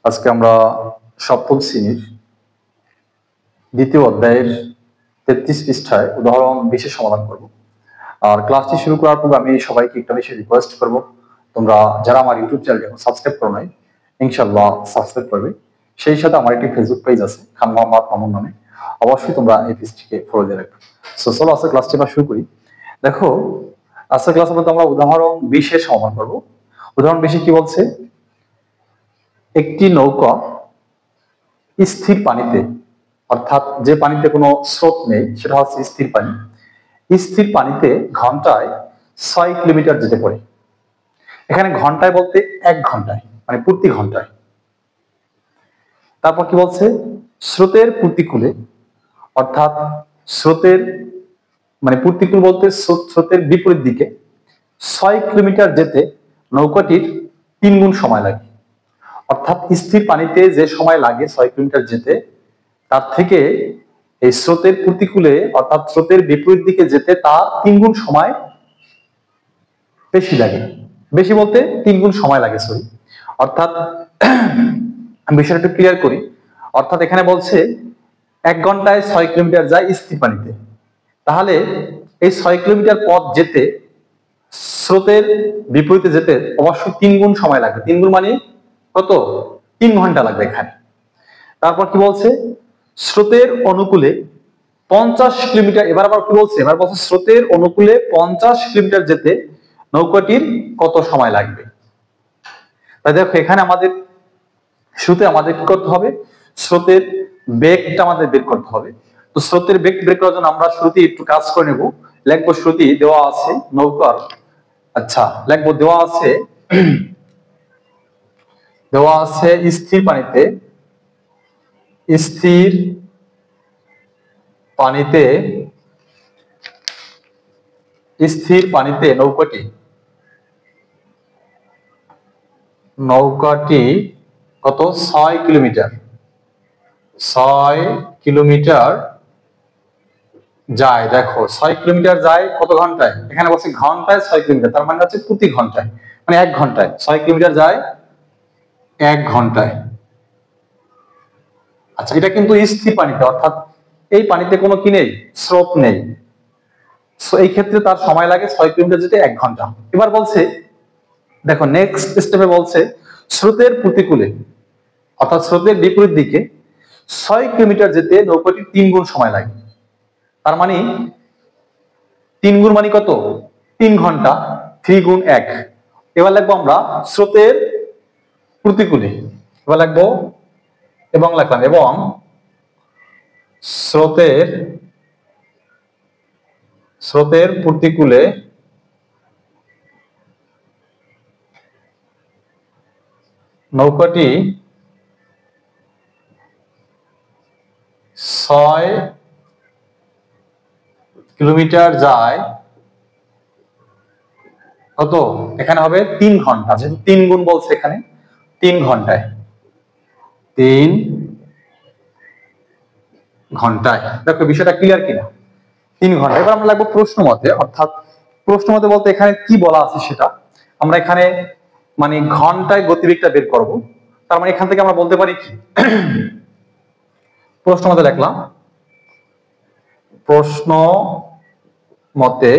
আজকে আমরা সপ্তম শ্রেণীর দ্বিতীয় অধ্যায়ের 33 পৃষ্ঠায় উদাহরণ 20 সমাধান করব। আর ক্লাসটি শুরু করার পূর্বে আমি সবাইকে একটা বেশি রিকোয়েস্ট করব, তোমরা যারা আমার ইউটিউব চ্যানেলকে সাবস্ক্রাইব করো নাই ইনশাআল্লাহ সাবস্ক্রাইব করবে। সেই সাথে আমার একটি ফেসবুক পেজ আছে খান মোহাম্মদ মামুন নামে, অবশ্যই তোমরা এই পেজটিকে ফলো দিয়ে রাখবে। সো চলো আজকে ক্লাসটি আমরা শুরু করি। দেখো আজকে ক্লাসের মধ্যে আমরা উদাহরণ 20 সমাধান করব। উদাহরণ 20 কি বলছে, একটি নৌকা স্থির পানিতে, অর্থাৎ যে পানিতে কোনো স্রোত নেই সেটা হচ্ছে স্থির পানি, স্থির পানিতে ঘন্টায় 6 কিলোমিটার যেতে পারে। এখানে ঘন্টায় বলতে 1 ঘন্টায়, মানে প্রতি ঘন্টায়। তারপর কি বলছে, স্রোতের প্রতিকূলে, অর্থাৎ স্রোতের মানে প্রতিকূল বলতে স্রোতের বিপরীত দিকে 6 কিলোমিটার যেতে নৌকাটির 3 গুণ সময় লাগে। অর্থাৎ স্থির পানিতে যে সময় লাগে 6 কিলোমিটার যেতে, তার থেকে এই স্রোতের প্রতিকূলে অর্থাৎ স্রোতের বিপরীত দিকে যেতে তার 3 গুণ সময় বেশি লাগে। বেশি বলতে 3 গুণ সময় লাগে, সরি। অর্থাৎ বিষয়টা একটু ক্লিয়ার করি। অর্থাৎ এখানে বলছে 1 ঘন্টায় 6 কিলোমিটার যায় স্থির পানিতে, তাহলে এই 6 কিলোমিটার পথ যেতে স্রোতের বিপরীতে যেতে অবশ্যই 3 গুণ সময় লাগবে। 3 গুণ মানে কত? 3 ঘন্টা লাগবে এখানে। তারপর কি বলছে, স্রোতের অনুকূলে 50 কিলোমিটার, এবার আবার কি বলছে, এবার বলছে স্রোতের অনুকূলে 50 কিলোমিটার যেতে নৌকাটির কত সময় লাগবে। তাই দেখো এখানে আমাদের শুরুতে আমাদের কি করতে হবে, স্রোতের বেগটা আমাদের বের করতে হবে। তো স্রোতের বেগ বের করার জন্য আমরা শুরুতে একটু কাজ করে নেব। লিখবো শুরুতে দেওয়া আছে নৌকার, আচ্ছা লিখবো দেওয়া আছে স্থির পানিতে, স্থির পানিতে স্থির পানিতে নৌকাটি কত? 6 কিলোমিটার, 6 কিলোমিটার যায়। দেখো 6 কিলোমিটার যায় কত ঘন্টায়? এখানে বলছে ঘন্টায় 6 কিলোমিটার, তার মানে হচ্ছে প্রতি ঘন্টায়, মানে 1 ঘন্টায় 6 কিলোমিটার যায় 1 ঘন্টায়। আচ্ছা এটা কিন্তু স্থির পানিতে, অর্থাৎ এই পানিতে কোনো কি নেই, স্রোত নেই। এই ক্ষেত্রে তার সময় লাগে 6 কিলোমিটার যেতে 1 ঘন্টা। এবার বলছে দেখো নেক্সট স্টেপে বলছে স্রোতের প্রতিকূলে, অর্থাৎ স্রোতের বিপরীত দিকে 6 কিলোমিটার যেতে নৌকাটি 3 গুণ সময় লাগে। তার মানে 3 গুণ মানে কত? 3 ঘন্টা, 3 গুণ 1। এবার লিখবো আমরা স্রোতের প্রতিকূলে, এবার লিখবো এবং লিখলাম এবং স্রোতের প্রতিকূলে নৌকাটি 6 কিলোমিটার যায় কত? এখানে হবে 3 ঘন্টা, যেহেতু 3 গুণ বলছে এখানে 3 ঘন্টায়, 3 ঘন্টায়। দেখো বিষয়টা ক্লিয়ার কিনা? 3 ঘন্টা। এবার আমরা লাগবো প্রশ্ন মতে, অর্থাৎ প্রশ্ন মতে বলতে এখানে কি বলা আছে সেটা আমরা এখানে মানে ঘন্টায় গতিবেগটা বের করব। তার মানে এখান থেকে আমরা বলতে পারি কি, প্রশ্ন মতে লিখলাম, প্রশ্ন মতে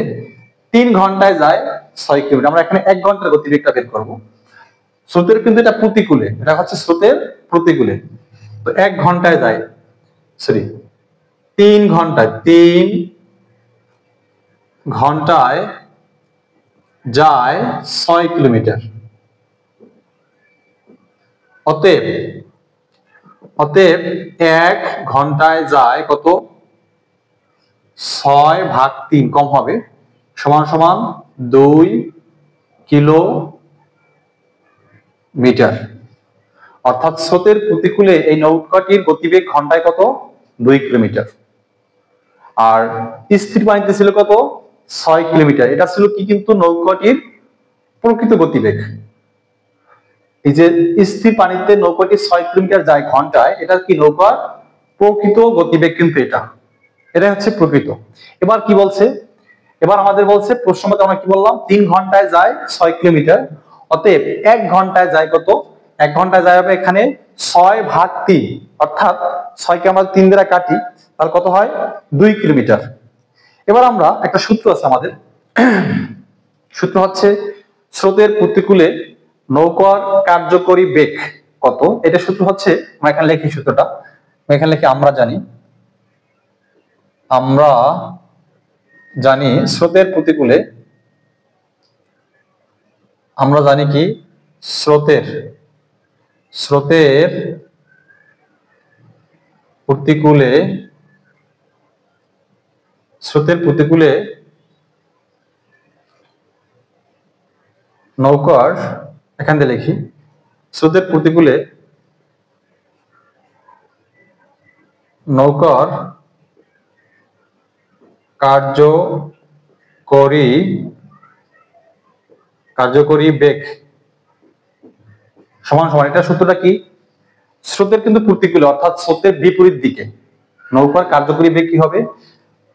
3 ঘন্টায় যায় 6 কিলোমিটার। আমরা এখানে 1 ঘন্টার গতিবেগটা বের করব। স্রোতের কিন্তু এটা প্রতিকূলে, এটা হচ্ছে স্রোতের প্রতিকূলে, তো 1 ঘন্টায় যায়, সরি 3 ঘন্টায়, 3 ঘন্টায় যায় 6 কিলোমিটার। অতএব 1 ঘন্টায় যায় কত? 6/3 কম হবে, সমান সমান 2 কিলোমিটার। অর্থাৎ স্রোতের প্রতিকূলে এই নৌকাটির গতিবেগ ঘন্টায় কত? 2 কিলোমিটার। আর স্থির পানিতে ছিল কত? 6 কিলোমিটার। এটা ছিল কি কিন্তু নৌকাটির প্রকৃত গতিবেগ। এই যে স্থির পানিতে নৌকাটি 6 কিলোমিটার যায় ঘন্টায়, এটা কি নৌকার প্রকৃত গতিবেগ, কিন্তু এটা হচ্ছে প্রকৃত। এবার কি বলছে, এবার আমাদের বলছে প্রশ্ন মতে আমরা কি বললাম, 3 ঘন্টায় যায় 6 কিলোমিটার। অতএব 1 ঘন্টায় যায় কত? 1 ঘন্টায় যায় হবে এখানে 6/3, অর্থাৎ 6 কে আমরা 3 দ্বারা কাটি, তাহলে কত হয়? 2 কিলোমিটার। এবার আমরা একটা সূত্র আছে আমাদের, সূত্র হচ্ছে স্রোতের প্রতিকূলে নৌকার কার্যকরী বেগ কত। এটা সূত্র হচ্ছে, আমরা এখানে লিখি সূত্রটা, এখানে লিখি আমরা জানি স্রোতের প্রতিকূলে, আমরা জানি কি স্রোতের প্রতিকূলে নৌকার, এখান থেকে লিখি স্রোতের প্রতিকূলে নৌকার কার্যকরী বেগ সমান সমান, এটা সূত্রটা কি? স্রোতের কিন্তু প্রতিকূলে, অর্থাৎ স্রোতের বিপরীত দিকে নৌকার কার্যকরী বেগ কি হবে?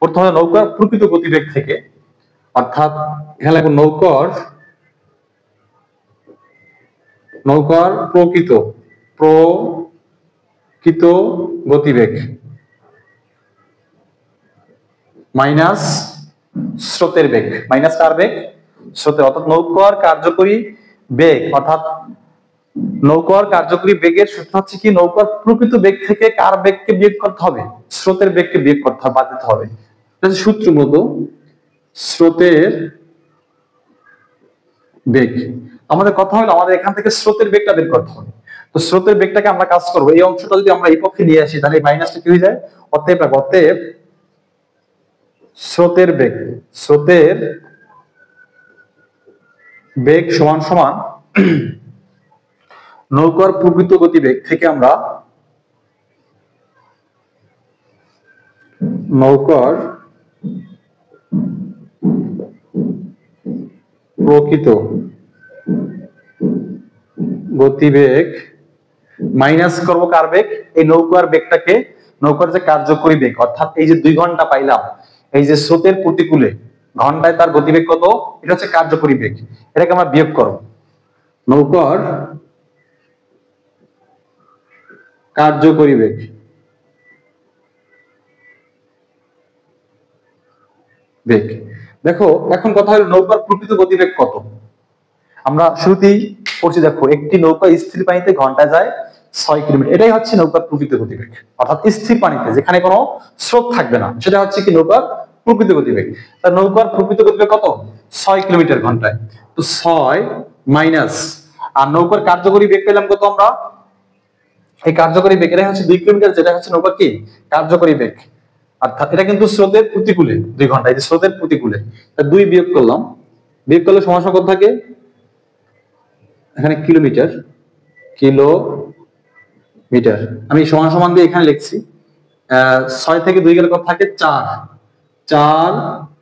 প্রথমে নৌকার প্রকৃত গতিবেগ থেকে, অর্থাৎ এখানে নৌকার প্রকৃত গতিবেগ মাইনাস স্রোতের বেগ, মাইনাস কার বেগ? স্রোতের। অর্থাৎ নৌকার কার্যকরী বেগ, অর্থাৎ নৌকার কার্যকরী বেগের সূত্র হচ্ছে কি, নৌকার প্রকৃত বেগ থেকে কার বেগকে বিয়োগ করতে হবে? স্রোতের বেগকে বিয়োগ করতে হবে, বাদ দিতে হবে। সূত্র মতো স্রোতের বেগ, আমাদের কথা হলো আমাদের এখান থেকে স্রোতের বেগটা বের করতে হবে। তো স্রোতের বেগটাকে আমরা কাজ করবো, এই অংশটা যদি আমরা এই পক্ষে নিয়ে আসি, তাহলে এই মাইনাসটা কি হয়ে যায়? অতএব স্রোতের বেগ সমান সমান নৌকার প্রকৃত গতিবেগ থেকে আমরা নৌকার প্রকৃত গতিবেগ মাইনাস করবো কার বেগ? এই নৌকার বেগটাকে, নৌকার যে কার্যকরী বেগ, অর্থাৎ এই যে 2 ঘন্টা পাইলাম, এই যে স্রোতের প্রতিকূলে ঘন্টায় তার গতিবেগ কত, এটা হচ্ছে কার্যকরী বেগ, এটাকে আমরা বিয়োগ করব। নৌকার কার্যকরী বেগ দেখো, এখন কথা হলো নৌকার প্রকৃত গতিবেগ কত। আমরা শুরুতেই পড়ছি, দেখো একটি নৌকা স্থির পানিতে ঘন্টায় যায় 6 কিলোমিটার, এটাই হচ্ছে নৌকার প্রকৃত গতিবেগ। অর্থাৎ স্থির পানিতে যেখানে কোনো স্রোত থাকবে না, সেটা হচ্ছে কি নৌকার প্রকৃত গতিবেগ। তার নৌকার প্রকৃত গতিবেগ কত? 6 কিলোমিটার ঘন্টায়। তো 6 মাইনাস, আর নৌকার কার্যকরী বেগ পেলাম কত আমরা? এই কার্যকরী বেগ, এটা হচ্ছে 2 কিলোমিটার, যেটা হচ্ছে নৌকার কি কার্যকরী বেগ। অর্থাৎ এটা কিন্তু স্রোতের প্রতিকূলে 2 ঘন্টা, এই যে স্রোতের প্রতিকূলে, 2 বিয়োগ করলাম, বিয়োগ করলে সমান কত থাকে? এখানে কিলোমিটার, আমি সমান সমান দিয়ে এখানে লিখছি। 6 থেকে 2 গেলে কত থাকে? 4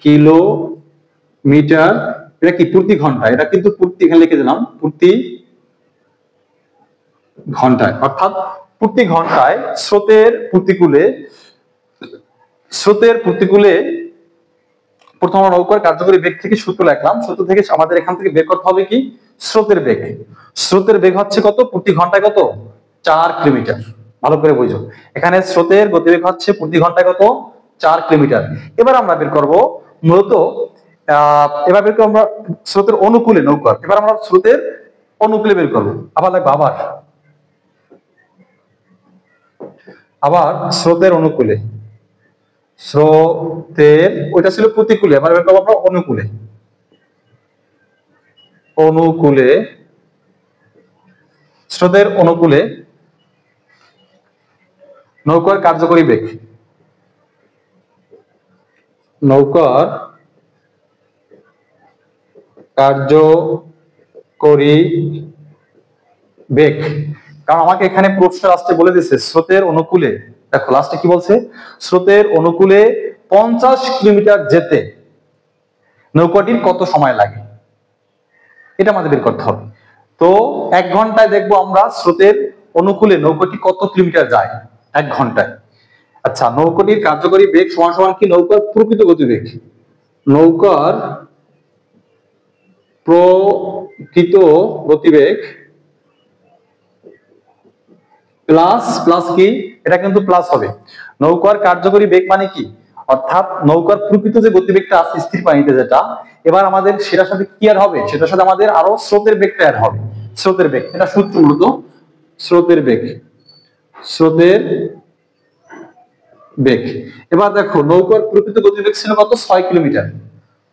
কিলোমিটার। এটা কি প্রতি ঘন্টা? এটা কিন্তু প্রতি, এখানে লিখে দিলাম প্রতি ঘন্টায়। অর্থাৎ প্রতি ঘন্টায় স্রোতের প্রতিকূলে প্রথম নৌকার কার্যকরী বেগ থেকে সূত্র লিখলাম, সূত্র থেকে আমাদের এখান থেকে বের করতে হবে কি স্রোতের বেগ। স্রোতের বেগ হচ্ছে কত? প্রতি ঘন্টায় কত? 4 কিলোমিটার। ভালো করে বুঝো, এখানে স্রোতের গতিবেগ হচ্ছে প্রতি ঘন্টায় কত? 4 কিলোমিটার। এবার আমরা বের করব মূলত, এবার বের করব আমরা স্রোতের অনুকূলে নৌকার, এবার আমরা স্রোতের অনুকূলে বের করব। আবার স্রোতের অনুকূলে, ওইটা ছিল প্রতিকূলে, এবার বের করবো আমরা অনুকূলে স্রোতের অনুকূলে নৌকার কার্যকরী বেগ, নৌকার কার্যকরী বেগ। কারণ আমাকে এখানে প্রশ্ন লাস্টে বলে দিচ্ছে স্রোতের অনুকূলে, দেখো লাস্টে কি বলছে, স্রোতের অনুকূলে 50 কিলোমিটার যেতে নৌকাটির কত সময় লাগে, এটা আমাদের বের করতে হবে। তো 1 ঘন্টায় দেখবো আমরা স্রোতের অনুকূলে নৌকাটি কত কিলোমিটার যায় 1 ঘন্টায়। আচ্ছা, নৌকাটির কার্যকরী বেগ সমান সমান কি নৌকার প্রকৃত গতিবেগ, নৌকার প্রকৃত গতিবেগ প্লাস প্লাস কি, এটা কিন্তু প্লাস হবে। নৌকার কার্যকরী বেগ মানে কি, অর্থাৎ নৌকার প্রকৃত যে গতিবেগটা আছে স্থির পানিতে যেটা, এবার আমাদের সেটার সাথে কি আর হবে, সেটার সাথে আমাদের আরো স্রোতের বেগটা অ্যাড হবে। স্রোতের বেগ, এটা সূত্র মূলত স্রোতের বেগ, স্রোতের বেগ। এবার দেখো নৌকার প্রকৃত গতিবেগ ছিল কত, 6 কিলোমিটার,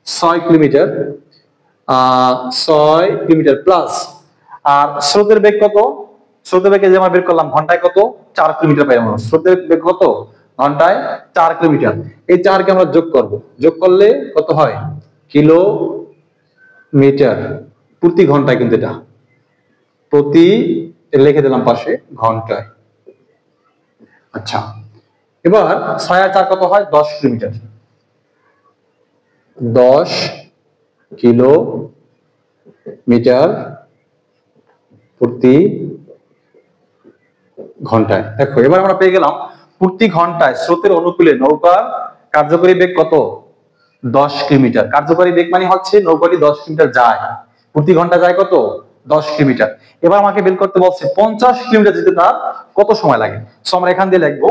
6 কিলোমিটার, 6 কিলোমিটার প্লাস, আর স্রোতের বেগ কত, স্রোতের বেগে যে আমরা বের করলাম ঘন্টায় কত, 4 কিলোমিটার পাই আমরা, স্রোতের বেগ কত ঘন্টায় 4 কিলোমিটার। এই 4 কে আমরা যোগ করব, যোগ করলে কত হয়, কিলোমিটার প্রতি ঘন্টায়, কিন্তু এটা প্রতি লিখে দিলাম পাশে ঘন্টায়। আচ্ছা, এবার 6 আর 4 কত হয়, 10 কিলোমিটার, 10 কিলোমিটার প্রতি ঘন্টায়। দেখো এবার আমরা পেয়ে গেলাম প্রতি ঘন্টায় স্রোতের অনুকূলে নৌকার কার্যকরী বেগ কত, 10 কিলোমিটার। কার্যকরী বেগ মানে হচ্ছে নৌকাটি 10 কিলোমিটার যায়, প্রতি ঘন্টা যায় কত, 10 কিলোমিটার। এবার আমাকে বের করতে বলছে 50 কিলোমিটার যেতে তার কত সময় লাগে। সো আমরা এখান দিয়ে লিখবো,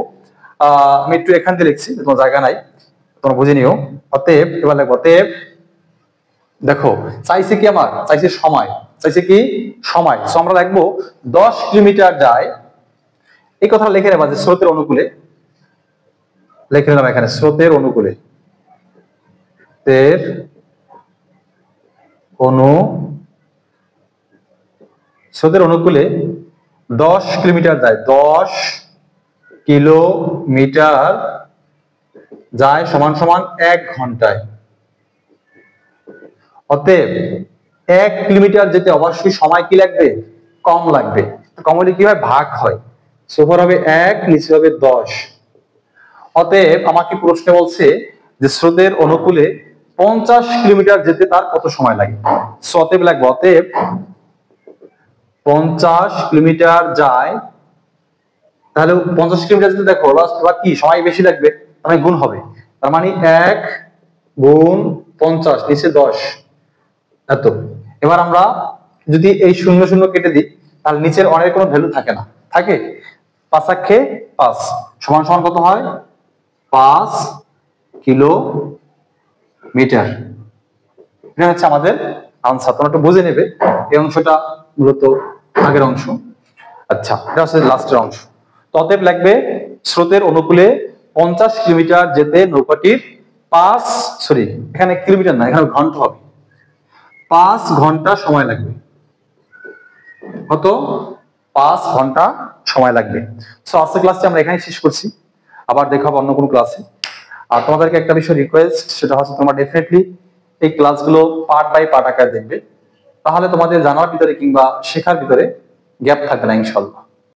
আমি একটু এখান দিয়ে লিখছি, তোমার জায়গা নাই, তোমরা বুঝে নিও। অতএব এবার লিখবো, অতএব দেখো চাইছে কি, আমার চাইছে সময়, চাইছে কি সময়। সো আমরা লিখবো 10 কিলোমিটার যায়, এই কথা লিখে নেবা যে স্রোতের অনুকূলে, লিখে নিলাম এখানে স্রোতের অনুকূলে, এর স্রোতের অনুকূলে 10 কিলোমিটার যায়, 10 কিলোমিটার যায় সমান সমান 1 ঘন্টায়। অতএব 1 কিলোমিটার যেতে অবশ্যই সময় কি লাগবে, কম লাগবে। কম হলে কি হয়, ভাগ হয়, উপর হবে 1 নিচে হবে 10। অতএব আমাকে প্রশ্ন বলছে যে স্রোতের অনুকূলে 50 কিলোমিটার যেতে তার কত সময় লাগে। সো অতএব লাগবে, অতএব 50 কিলোমিটার যায়, তাহলে 50 কিলোমিটার যেতে দেখো এবার কি সময় বেশি লাগবে, মানে গুণ হবে, তার মানে 1 গুণ 50 নিচে 10 এত। এবার আমরা যদি এই শূন্য শূন্য কেটে দিই, তাহলে নিচের অনেক কোনো ভ্যালু থাকে না, থাকে 5 5 সমান সমান কত হয়, 5 কিলোমিটার। এটা হচ্ছে আমাদের আনসার, তোমরা একটু বুঝে নেবে, এই অংশটা মূলত আগের অংশ। আচ্ছা, এটা হচ্ছে লাস্টের অংশ। অতএব লাগবে স্রোতের অনুকূলে 50 কিলোমিটার যেতে নৌকাটির এখানে কিলোমিটার না, এখানে ঘন্টা হবে, 5 ঘন্টা সময় লাগবে। কত, 5 ঘন্টা সময় লাগবে। সো আজকের ক্লাসটি আমরা এখানেই শেষ করছি, আবার দেখা হবে অন্য কোনো ক্লাসে। আর তোমাদেরকে একটা বিষয় রিকোয়েস্ট, সেটা হচ্ছে তোমরা ডেফিনেটলি এই ক্লাসগুলো পার্ট বাই পার্ট আকারে দেখবে, তাহলে তোমাদের জানার ভিতরে কিংবা শেখার ভিতরে গ্যাপ থাকবে না ইনশাল্লাহ।